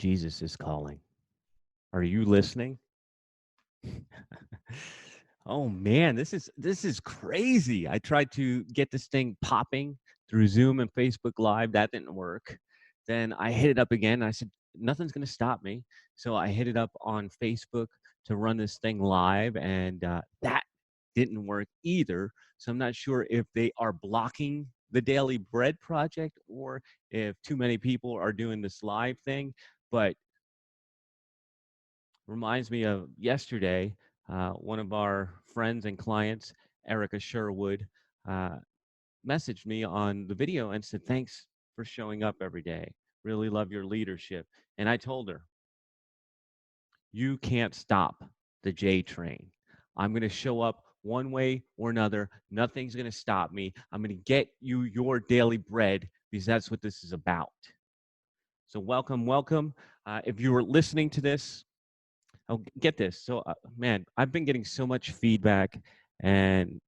Jesus is calling. Are you listening? Oh man, this is crazy. I tried to get this thing popping through Zoom and Facebook Live. That didn't work. Then I hit it up again. I said, nothing's going to stop me. So I hit it up on Facebook to run this thing live, and that didn't work either. So I'm not sure if they are blocking the Daily Bread project or if too many people are doing this live thing. But reminds me of yesterday. One of our friends and clients, Erica Sherwood, uh, messaged me on the video and said, "Thanks for showing up every day. Really love your leadership." And I told her, "You can't stop the J train. I'm going to show up one way or another. Nothing's going to stop me. I'm going to get you your daily bread because that's what this is about." So welcome, welcome. If you were listening to this, oh, get this. So, man, I've been getting so much feedback, and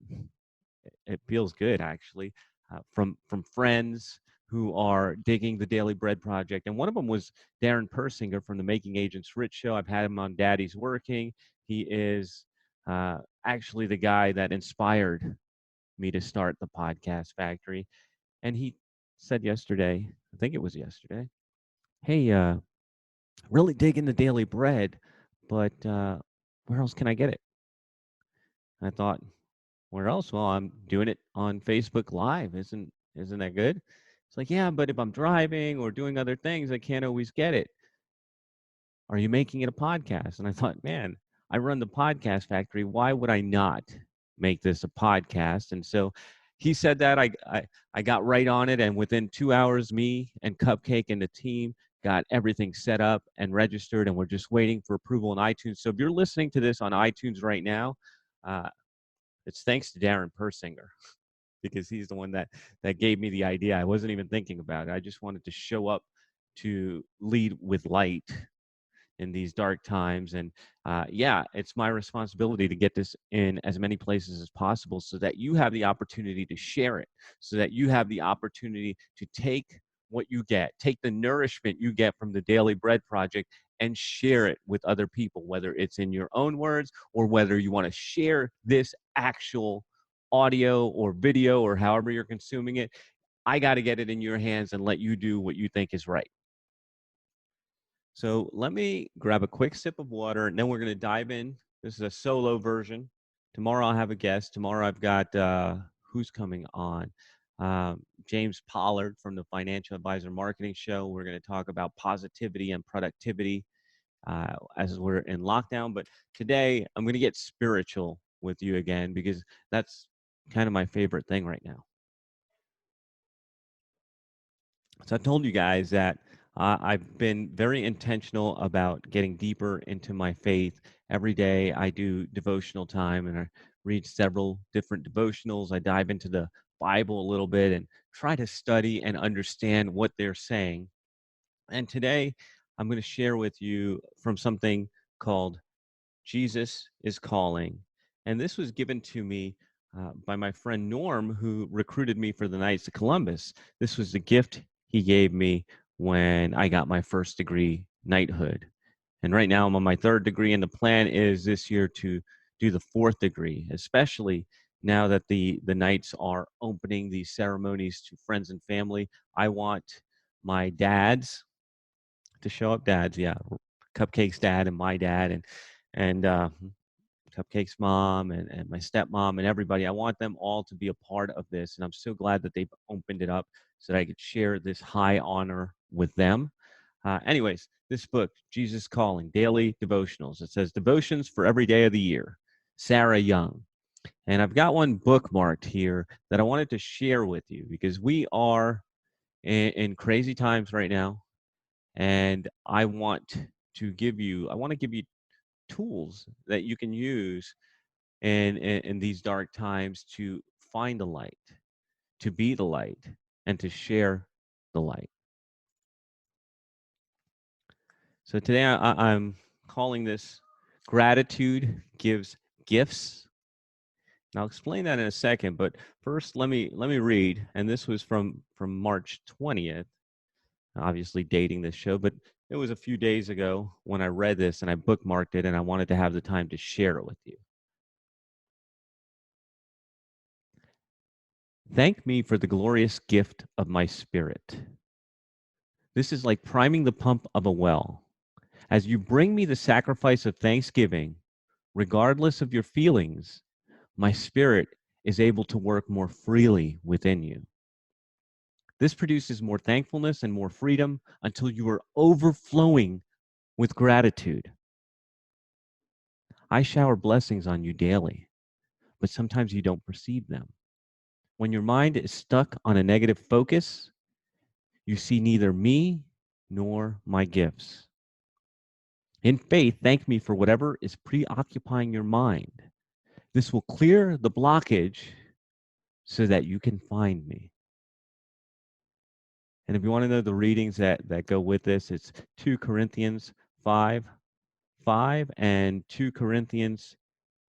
it feels good actually, from friends who are digging the Daily Bread project. And one of them was Darren Persinger from the Making Agents Rich show. I've had him on Daddy's Working. He is actually the guy that inspired me to start the podcast factory. And he said yesterday, I think it was yesterday, "Hey, really digging the Daily Bread, but where else can I get it?" I thought, where else? Well, I'm doing it on Facebook Live. Isn't that good? It's like, yeah, but if I'm driving or doing other things, I can't always get it. Are you making it a podcast? And I thought, man, I run the podcast factory. Why would I not make this a podcast? And so he said that I got right on it. And within 2 hours, me and Cupcake and the team got everything set up and registered. And we're just waiting for approval on iTunes. So if you're listening to this on iTunes right now, uh, it's thanks to Darren Persinger because he's the one that gave me the idea. I wasn't even thinking about it. I just wanted to show up to lead with light in these dark times. And yeah, it's my responsibility to get this in as many places as possible so that you have the opportunity to share it, so that you have the opportunity to take what you get, take the nourishment you get from the Daily Bread Project and share it with other people, whether it's in your own words or whether you want to share this actual audio or video or however you're consuming it. I got to get it in your hands and let you do what you think is right. So let me grab a quick sip of water, and then we're going to dive in. This is a solo version. Tomorrow I'll have a guest. Tomorrow I've got, who's coming on? James Pollard from the Financial Advisor Marketing Show. We're going to talk about positivity and productivity as we're in lockdown. But today I'm going to get spiritual with you again because that's kind of my favorite thing right now. So I told you guys that I've been very intentional about getting deeper into my faith. Every day I do devotional time and I read several different devotionals. I dive into the Bible a little bit and try to study and understand what they're saying. And today I'm going to share with you from something called Jesus is Calling. And this was given to me by my friend Norm, who recruited me for the Knights of Columbus. This was the gift he gave me when I got my first degree, knighthood. And right now I'm on my third degree, and the plan is this year to do the fourth degree, especially now that the Knights are opening these ceremonies to friends and family. I want my dads to show up. Dads, yeah, Cupcake's dad and my dad, and Cupcake's mom and my stepmom and everybody. I want them all to be a part of this. And I'm so glad that they've opened it up so that I could share this high honor with them. Anyways, this book, Jesus Calling, Daily Devotionals. It says devotions for every day of the year. Sarah Young. And I've got one bookmarked here that I wanted to share with you because we are in crazy times right now. And I want to give you tools that you can use in these dark times to find the light, to be the light, and to share the light. So today I'm calling this Gratitude Gives Gifts. And I'll explain that in a second, but first let me read. And this was from March 20th, obviously dating this show, but It was a few days ago when I read this and I bookmarked it, and I wanted to have the time to share it with you. Thank me for the glorious gift of my spirit. This is like priming the pump of a well. As you bring me the sacrifice of thanksgiving, regardless of your feelings, my spirit is able to work more freely within you. This produces more thankfulness and more freedom until you are overflowing with gratitude. I shower blessings on you daily, but sometimes you don't perceive them. When your mind is stuck on a negative focus, you see neither me nor my gifts. In faith, thank me for whatever is preoccupying your mind. This will clear the blockage so that you can find me. And if you want to know the readings that go with this, it's 2 Corinthians 5:5 and 2 Corinthians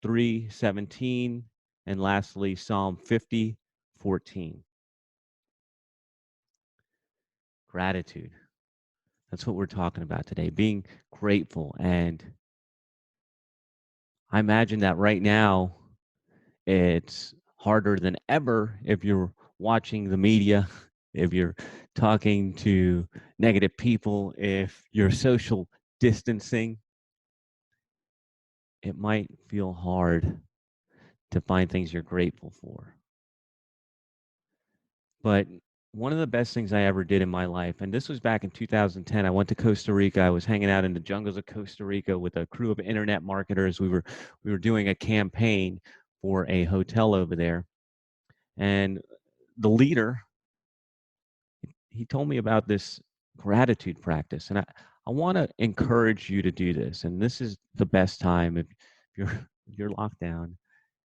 3:17, and lastly, Psalm 50:14. Gratitude. That's what we're talking about today, being grateful. And I imagine that right now it's harder than ever if you're watching the media, if you're talking to negative people, if you're social distancing. It might feel hard to find things you're grateful for. But one of the best things I ever did in my life, and this was back in 2010, I went to Costa Rica. I was hanging out in the jungles of Costa Rica with a crew of internet marketers. We were doing a campaign for a hotel over there, and the leader, he told me about this gratitude practice, and I want to encourage you to do this. And this is the best time if you're if you're locked down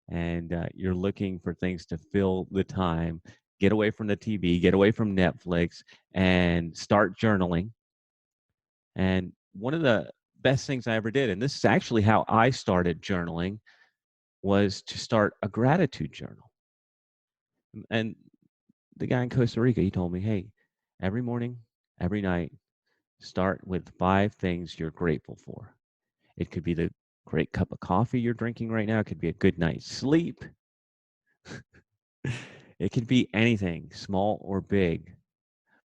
and you're looking for things to fill the time. Get away from the TV, get away from Netflix, and start journaling. And one of the best things I ever did, and this is actually how I started journaling, was to start a gratitude journal. And the guy in Costa Rica, he told me, hey, every morning, every night, start with 5 things you're grateful for. It could be the great cup of coffee you're drinking right now, it could be a good night's sleep. It could be anything, small or big.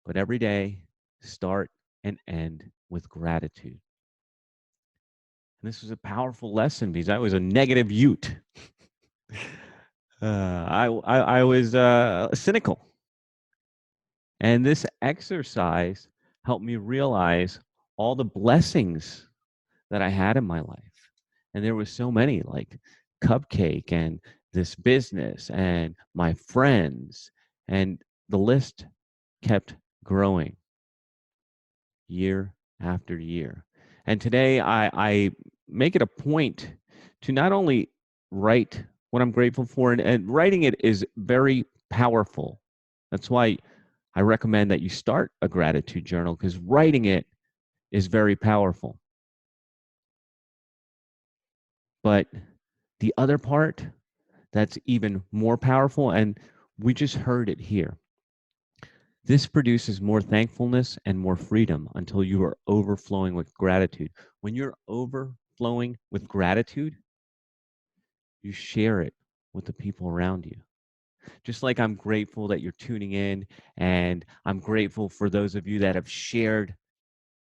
But every day, start and end with gratitude. And this was a powerful lesson because I was a negative Ute. I was cynical. And this exercise helped me realize all the blessings that I had in my life. And there was so many, like Cupcake and this business and my friends. And the list kept growing year after year. And today I make it a point to not only write what I'm grateful for, and writing it is very powerful. That's why I recommend that you start a gratitude journal, because writing it is very powerful. But the other part that's even more powerful, and we just heard it here, this produces more thankfulness and more freedom until you are overflowing with gratitude. When you're overflowing with gratitude, you share it with the people around you. Just like I'm grateful that you're tuning in, and I'm grateful for those of you that have shared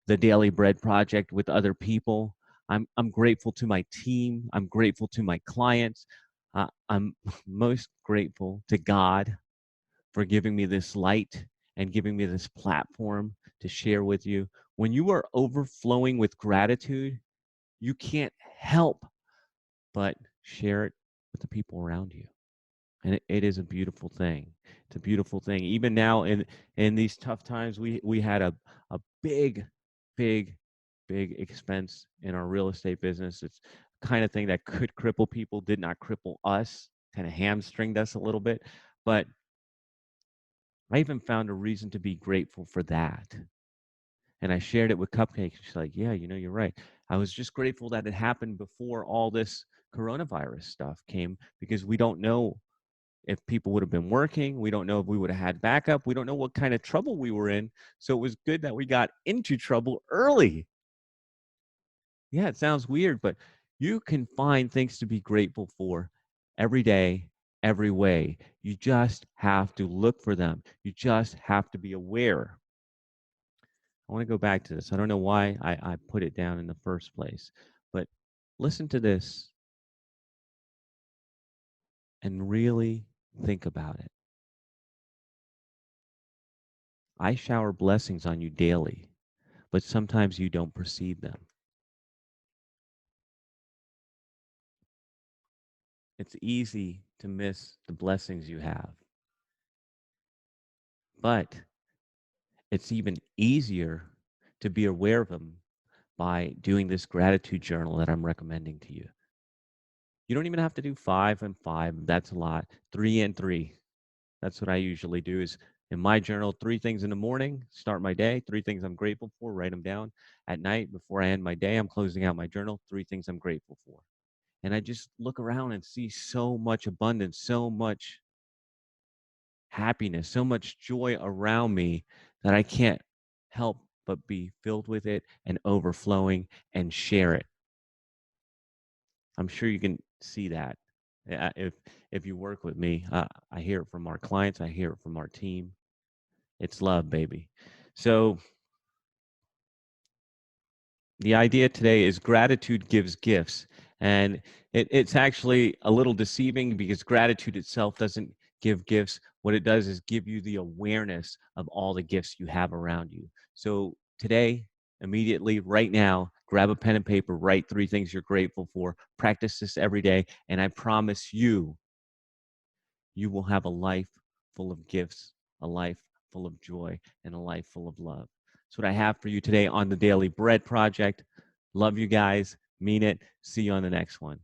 the Daily Bread Project with other people. I'm grateful to my team. I'm grateful to my clients. I'm most grateful to God for giving me this light and giving me this platform to share with you. When you are overflowing with gratitude, you can't help but share it with the people around you. And it is a beautiful thing. It's a beautiful thing. Even now in these tough times, we had a big, big, big expense in our real estate business. It's the kind of thing that could cripple people, did not cripple us, kind of hamstringed us a little bit. But I even found a reason to be grateful for that. And I shared it with Cupcake. She's like, yeah, you're right. I was just grateful that it happened before all this coronavirus stuff came, because we don't know if people would have been working. We don't know if we would have had backup. We don't know what kind of trouble we were in. So it was good that we got into trouble early. Yeah, it sounds weird, but you can find things to be grateful for every day, every way. You just have to look for them. You just have to be aware. I want to go back to this. I don't know why I put it down in the first place, but listen to this and really think about it. I shower blessings on you daily, but sometimes you don't perceive them. It's easy to miss the blessings you have, but it's even easier to be aware of them by doing this gratitude journal that I'm recommending to you. You don't even have to do 5 and 5. That's a lot. 3 and 3. That's what I usually do is in my journal, 3 things in the morning, start my day, 3 things I'm grateful for, write them down. At night, before I end my day, I'm closing out my journal, 3 things I'm grateful for. And I just look around and see so much abundance, so much happiness, so much joy around me that I can't help but be filled with it and overflowing and share it. I'm sure you can see that. If you work with me, I hear it from our clients, I hear it from our team. It's love, baby. So the idea today is gratitude gives gifts. And it's actually a little deceiving because gratitude itself doesn't give gifts. What it does is give you the awareness of all the gifts you have around you. So today, immediately, right now, grab a pen and paper, write 3 things you're grateful for, practice this every day, and I promise you, you will have a life full of gifts, a life full of joy, and a life full of love. That's what I have for you today on the Daily Bread Project. Love you guys. Mean it. See you on the next one.